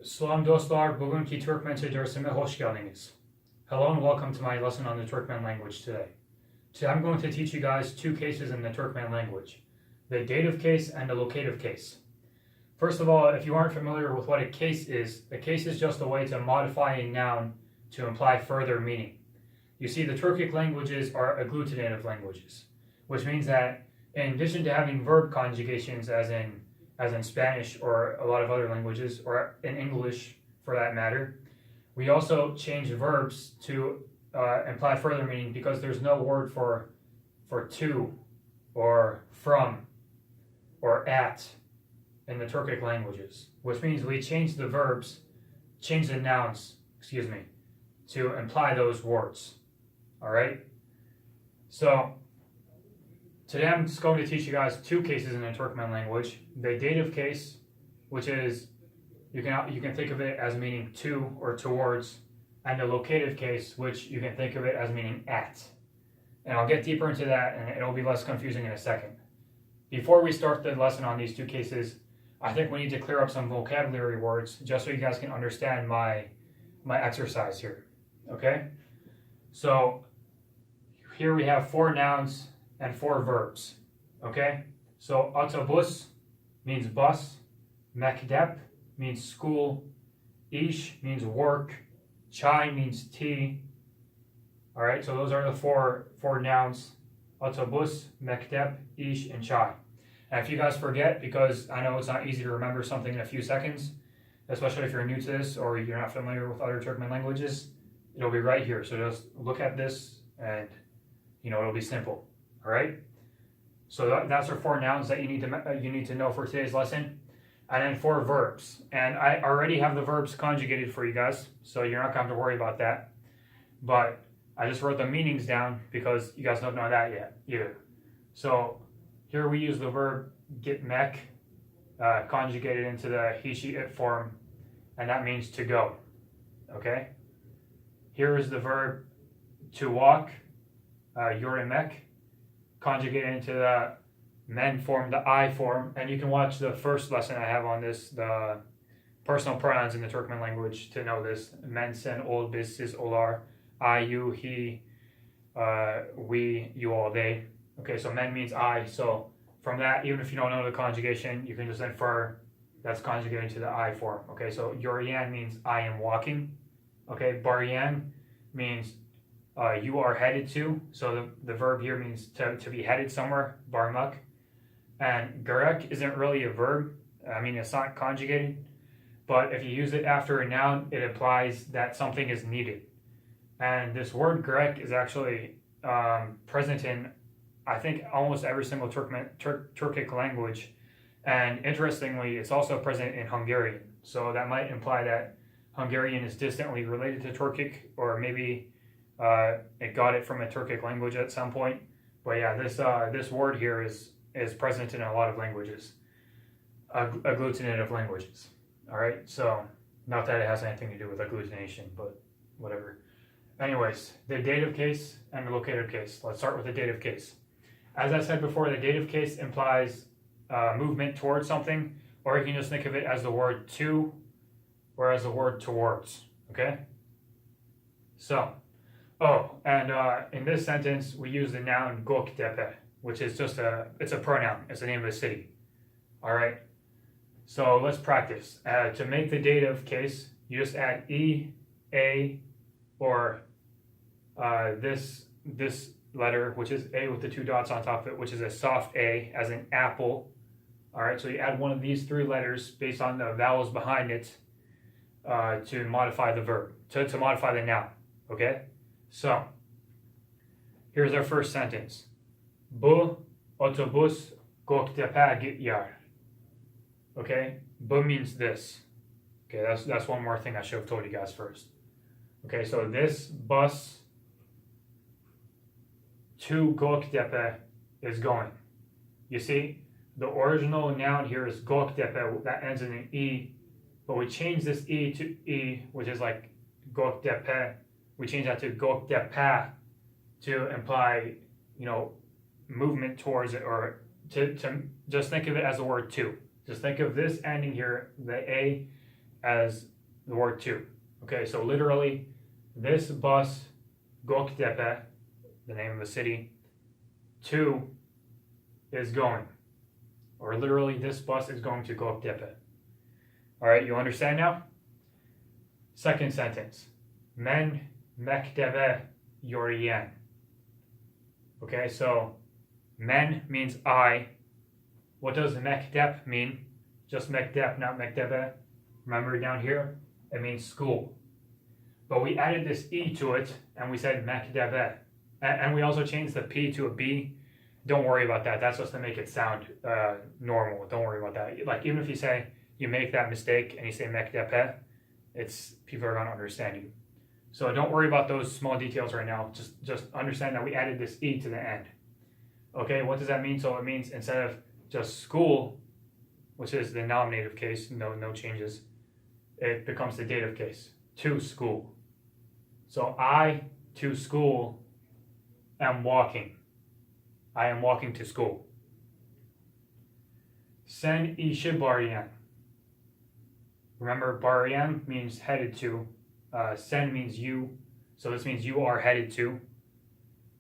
Selam dostlar, bugünkü Turkmence dersime hoş geldiniz. Hello and welcome to my lesson on the Turkmen language today. Today I'm going to teach you guys two cases in the Turkmen language, the dative case and the locative case. First of all, if you aren't familiar with what a case is just a way to modify a noun to imply further meaning. You see, the Turkic languages are agglutinative languages, which means that in addition to having verb conjugations as in Spanish or a lot of other languages, or in English for that matter, we also change verbs to imply further meaning because there's no word for to or from or at in the Turkic languages, which means we change the nouns, to imply those words. All right? So today I'm just going to teach you guys two cases in the Turkmen language. The dative case, which is, you can think of it as meaning to or towards, and the locative case, which you can think of it as meaning at. And I'll get deeper into that and it'll be less confusing in a second. Before we start the lesson on these two cases, I think we need to clear up some vocabulary words just so you guys can understand my exercise here. Okay? So here we have 4 nouns and 4 verbs. Okay? So otobus means bus, mektep means school, ish means work, çay means tea. All right, so those are the four nouns: otobus, mektep, ish, and çay. And if you guys forget, because I know it's not easy to remember something in a few seconds, especially if you're new to this or you're not familiar with other Turkmen languages, it'll be right here. So just look at this and it'll be simple. All right. So that's our 4 nouns that you need to know for today's lesson, and then 4 verbs. And I already have the verbs conjugated for you guys, so you're not going to have to worry about that. But I just wrote the meanings down because you guys don't know that yet either. So here we use the verb gitmek, conjugated into the he, she, it form, and that means to go. Okay. Here is the verb to walk, yürümek, conjugated into the men form, the I form, and you can watch the first lesson I have on this, the personal pronouns in the Turkmen language, to know this. Men, sen, ol, biz, siz, olar, I, you, he, we, you, all, they. Okay, so men means I, so from that, even if you don't know the conjugation, you can just infer that's conjugated to the I form. Okay, so yürüyen means I am walking. Okay, baryan means you are headed to, so the verb here means to be headed somewhere, barmak. And gerek isn't really a verb. I mean, it's not conjugated, but if you use it after a noun, it implies that something is needed. And this word gerek is actually present in, I think, almost every single Turkic language. And interestingly, it's also present in Hungarian. So that might imply that Hungarian is distantly related to Turkic, or maybe it got it from a Turkic language at some point. But yeah, this word here is present in a lot of languages, agglutinative languages. All right, so not that it has anything to do with agglutination, but whatever. Anyways, the dative case and the locative case. Let's start with the dative case. As I said before, the dative case implies movement towards something, or you can just think of it as the word to or as the word towards. Okay? So, in this sentence, we use the noun Göktepe, which is just it's a pronoun. It's the name of a city. All right? So let's practice. To make the dative case, you just add E, A, or this letter, which is A with the 2 dots on top of it, which is a soft A, as in apple. All right, so you add one of these 3 letters based on the vowels behind it to modify the verb, to modify the noun. Okay? So, here's our first sentence. Bu otobus Göktepe gidiyor. Okay? Bu means this. Okay, that's one more thing I should have told you guys first. Okay, so this bus to Göktepe is going. You see, the original noun here is Göktepe, that ends in an E, but we change this E to E, which is like Göktepe. We change that to Göktepe to imply, movement towards it, or to just think of it as the word to. Just think of this ending here, the A, as the word to. Okay, so literally, this bus Göktepe, the name of the city, to is going. Or literally, this bus is going to Göktepe. All right, you understand now? Second sentence. Men mektebe yürüyen. Okay, so men means I. What does mektep mean? Just mektep, not mektebe. Remember down here? It means school. But we added this E to it, and we said mektebe. And we also changed the P to a B. Don't worry about that. That's just to make it sound normal. Don't worry about that. Like, even if you say, you make that mistake, and you say mektepe, people are going to understand you. So don't worry about those small details right now. Just understand that we added this E to the end. Okay, what does that mean? So it means instead of just school, which is the nominative case, no changes, it becomes the dative case, to school. So I, to school, am walking. I am walking to school. Sen işe barayan. Remember, barayan means headed to. Sen means you, so this means you are headed to.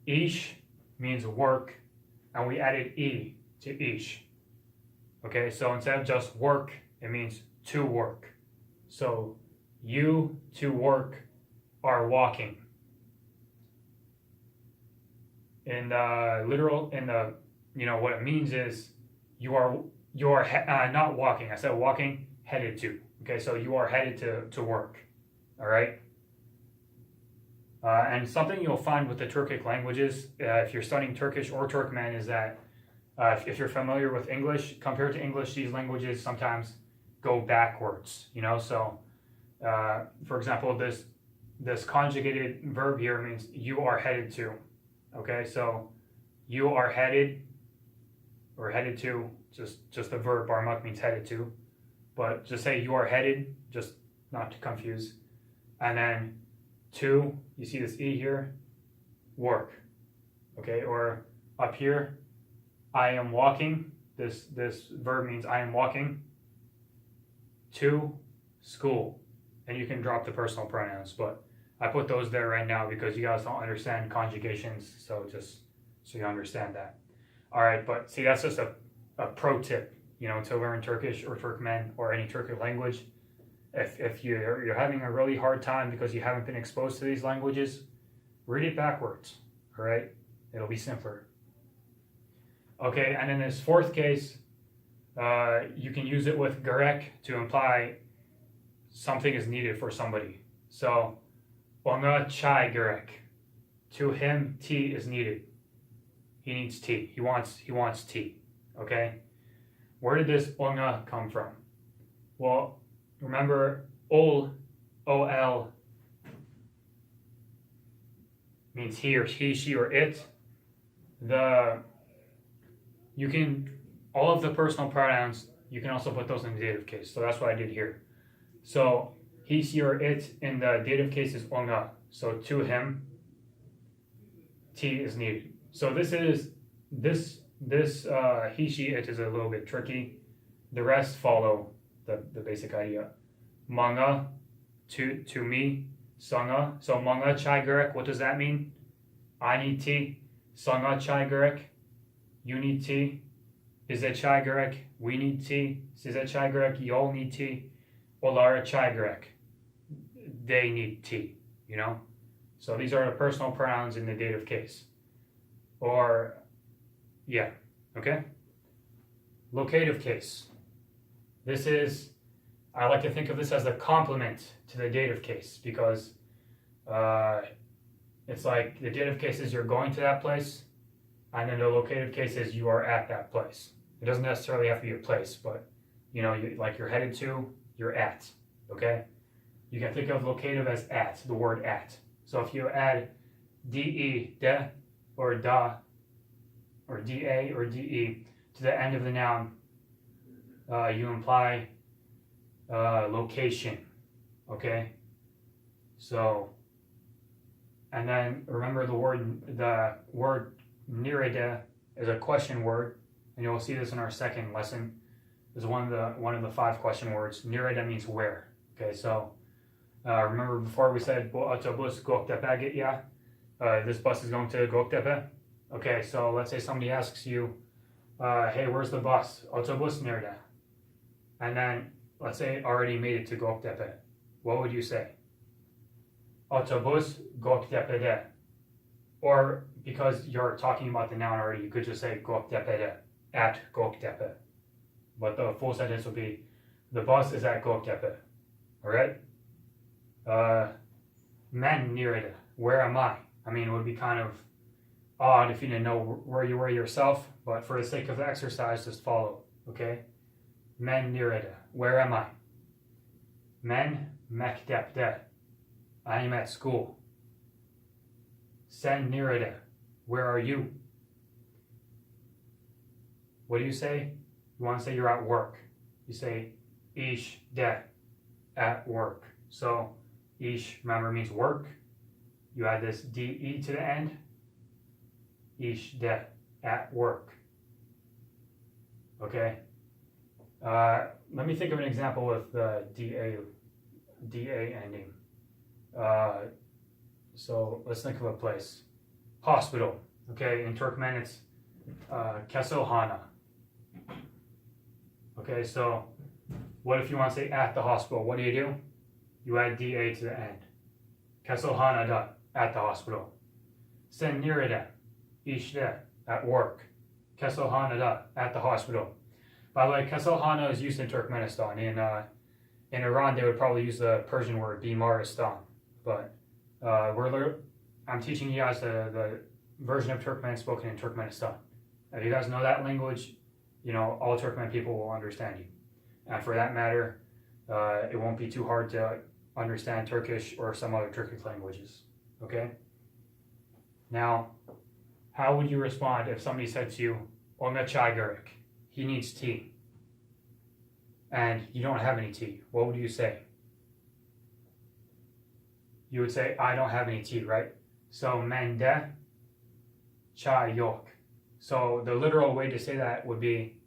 Ish means work, and we added E to ish. Okay, so instead of just work, it means to work. So you to work are walking. In the literal, what it means is you are not walking. I said walking, headed to. Okay, so you are headed to work. All right. And something you'll find with the Turkic languages, if you're studying Turkish or Turkmen, is that if you're familiar with English, compared to English, these languages sometimes go backwards. So for example, this conjugated verb here means you are headed to. Okay, so you are headed, or headed to, just the verb barmak means headed to, but just say you are headed, just not to confuse. And then to, you see this E here, work. Okay, or up here, I am walking. This verb means I am walking to school. And you can drop the personal pronouns, but I put those there right now because you guys don't understand conjugations, so just so you understand that. All right, but see, that's just a pro tip, to learn Turkish or Turkmen or any Turkic language. If you're having a really hard time because you haven't been exposed to these languages, read it backwards, all right? It'll be simpler. Okay, and in this fourth case, you can use it with gerek to imply something is needed for somebody. So, ona çay gerek. To him, tea is needed. He needs tea. He wants tea. Okay? Where did this ona come from? Well, remember, ol means he or she or it. All of the personal pronouns, you can also put those in the dative case. So that's what I did here. So he, she, or it in the dative case is ona. So to him, tea is needed. So this he, she, it is a little bit tricky. The rest follow the basic idea. Manga, to me, sana. So manga çay gerek, what does that mean? I need tea. Sana çay gerek, you need tea. Bize çay gerek, we need tea. Size çay gerek, you all need tea. Onlara çay gerek, they need tea. So these are the personal pronouns in the dative case. Or, yeah, okay? Locative case. I like to think of this as a complement to the dative case because it's like the dative case is you're going to that place, and then the locative case is you are at that place. It doesn't necessarily have to be a place, but you're headed to, you're at, okay? You can think of locative as at, the word at. So if you add de, de, or da, or da, or de to the end of the noun, you imply location, okay? So, and then remember the word nerede is a question word, and you'll see this in our second lesson. It's one of the 5 question words. Nerede means where, Okay, so remember before we said bu otobüs Göktepe gitya? This bus is going to Göktepe. Okay, so let's say somebody asks you, hey, where's the bus? Otobüs nerede? And then let's say it already made it to Göktepe. What would you say? Otobüs Göktepe'de. Or because you're talking about the noun already, you could just say Göktepe'de, at Göktepe. But the full sentence would be, the bus is at Göktepe. Alright? Men nerede? Where am I? I mean, it would be kind of odd if you didn't know where you were yourself, but for the sake of the exercise, just follow, okay? Men nerede? Where am I? Men mektepte. I am at school. Sen nerede? Where are you? What do you say? You want to say you're at work. You say işte, at work. So ish, remember, means work. You add this de to the end. İşte, at work. Okay. Let me think of an example with the da ending. So let's think of a place. Hospital. Okay, in Turkmen it's kesilhane. Okay, so what if you want to say at the hospital? What do? You add da to the end. Kesilhane'da, at the hospital. Sen nerede? İşte, at work. Kesilhane'da, at the hospital. By the way, kesilhane is used in Turkmenistan. In Iran, they would probably use the Persian word bimaristan. But I'm teaching you guys the version of Turkmen spoken in Turkmenistan. If you guys know that language, you know, all Turkmen people will understand you. And for that matter, it won't be too hard to understand Turkish or some other Turkic languages. Okay? Now, how would you respond if somebody said to you, "Ona çay gerek"? He needs tea. And you don't have any tea. What would you say? You would say, "I don't have any tea," right? So, mende çay yok. So the literal way to say that would be,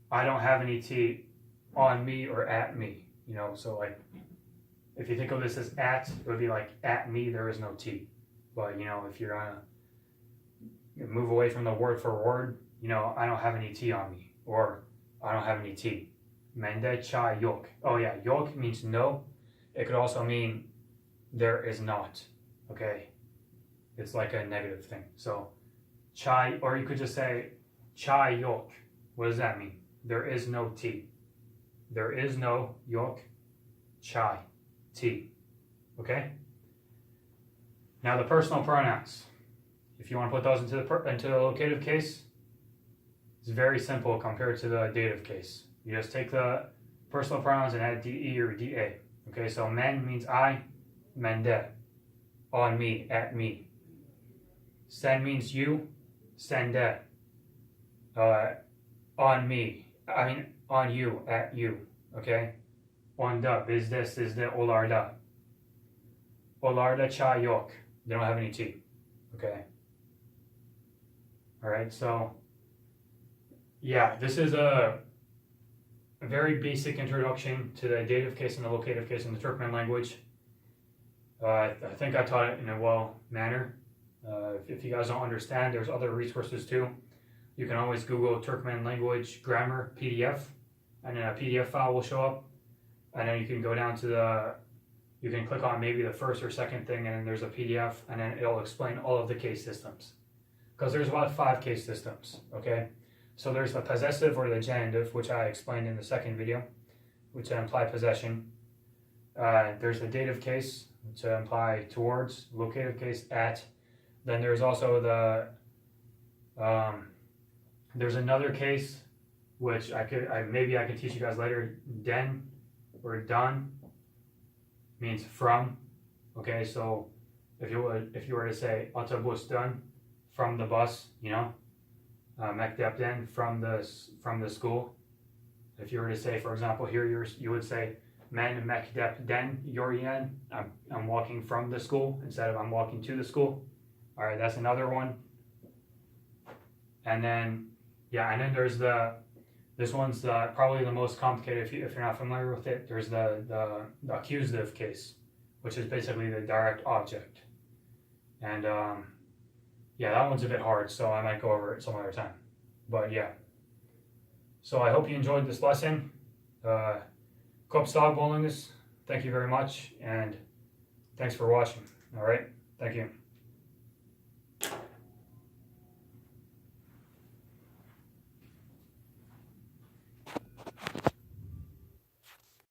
"I don't have any tea on me or at me." You know, so like, if you think of this as at, it would be like, "At me, there is no tea." But, you know, if you're gonna move away from the word for word, you know, "I don't have any tea on me," or "I don't have any tea." Mende çay yok. Oh yeah, yok means no. It could also mean there is not. Okay, it's like a negative thing. So çay, or you could just say çay yok. What does that mean? There is no tea. There is no yok, çay, tea. Okay. Now the personal pronouns. If you want to put those into the locative case, it's very simple compared to the dative case. You just take the personal pronouns and add de or da. Okay, so men means I, mende, on me, at me. Sen means you, sende, on me, I mean on you, at you. Okay, onda, bizde, sizde, olarda. Olarda çay yok. They don't have any tea. Okay. All right, so yeah, this is a very basic introduction to the dative case and the locative case in the Turkmen language. I think I taught it in a well manner. If you guys don't understand, there's other resources too. You can always Google Turkmen language grammar PDF, and then a PDF file will show up. And then you can go down to you can click on maybe the first or second thing, and then there's a PDF, and then it'll explain all of the case systems. Because there's about 5 case systems, okay? So there's the possessive or the genitive, which I explained in the second video, which imply possession. There's the dative case, which imply towards, locative case, at. Then there's also the, there's another case, which maybe I could teach you guys later, den or dan means from, okay? So if you were to say otobüsden, from the bus, you know, mektepten, from the school. If you were to say, for example, here you would say men mektepten yürüyen. I'm walking from the school instead of I'm walking to the school. All right, that's another one. And then yeah, and then there's the This one's probably the most complicated if you're not familiar with it. There's the accusative case, which is basically the direct object. And yeah, that one's a bit hard, so I might go over it some other time. But yeah. So I hope you enjoyed this lesson. Koop staagbonus. Thank you very much, and thanks for watching. All right, thank you.